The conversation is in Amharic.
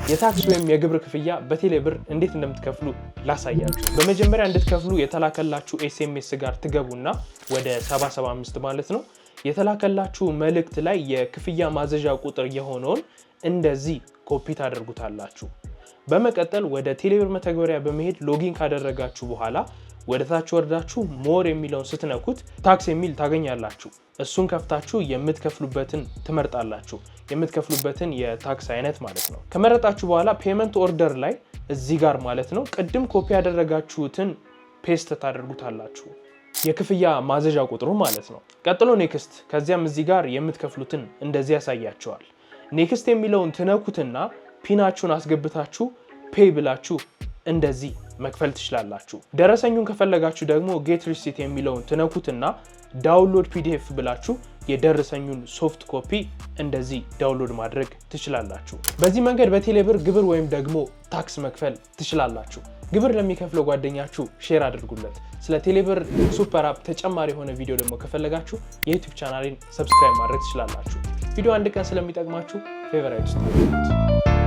የታክስ ወይም የግብር ክፍያ በቴሌብር እንዴት እንደምትከፍሉ ላሳያችሁ። በመጀመሪያ እንድትከፍሉ የተላከላችሁ ኤስኤምኤስ ጋር ትገቡና ወደ 775 ማለት ነው የተላከላችሁ መልእክት ላይ የክፍያ ማዘዣ ቁጥር የሆነውን እንደዚህ ኮፒ ታደርጉታላችሁ። በመቀጠል ወደ ቴሌብር መተግበሪያ በመሄድ ሎጊን ካደረጋችሁ በኋላ ወደ ታች ወርዳችሁ ሞር የሚለውን ስትነኩት ታክስ የሚል ታገኛላችሁ። እሱን ከፍታችሁ የምትከፍሉበትን ትመርጣላችሁ። የምትከፍሉበትን የታክስ አይነት ማለት ነው። ከመረጣችሁ በኋላ ፔመንት ኦርደር ላይ እዚህ ጋር ማለት ነው ቅድም ኮፒ ያደረጋችሁትን ፔስት ታደርጉታላችሁ። የክፍያ ማዘዣ ቁጥሩ ማለት ነው። ቀጥሎ ኔክስት፣ ከዚያም እዚህ ጋር የምትከፍሉትን እንደዚህ ያሳያቸዋል። ኔክስት የሚለውን ትነኩትና ፒናችሁን አስገብታችሁ ፔይ ብላችሁ እንደዚህ መክፈል ትችላላችሁ። ደረሰኙን ከፈለጋችሁ ደግሞ ጌት ሪሲት የሚለውን ትነኩትና ዳውንሎድ ፒዲኤፍ ብላችሁ የደረሰኙን ሶፍት ኮፒ እንደዚህ ዳውንሎድ ማድረግ ትችላላችሁ። በዚህ መንገድ በቴሌብር ግብር ወይም ደግሞ ታክስ መክፈል ትችላላችሁ። ግብር ለሚከፍለው ጓደኛችሁ ሼር አድርጉለት። ስለ ቴሌብር ሱፐር አፕ ተጨማሪ የሆነ ቪዲዮ ደግሞ ከፈለጋችሁ የዩቲዩብ ቻናሌን ሰብስክራይብ ማድረግ ትችላላችሁ። ቪዲዮ አንድ ቀን ስለሚጠቅማችሁ ፌቨራይት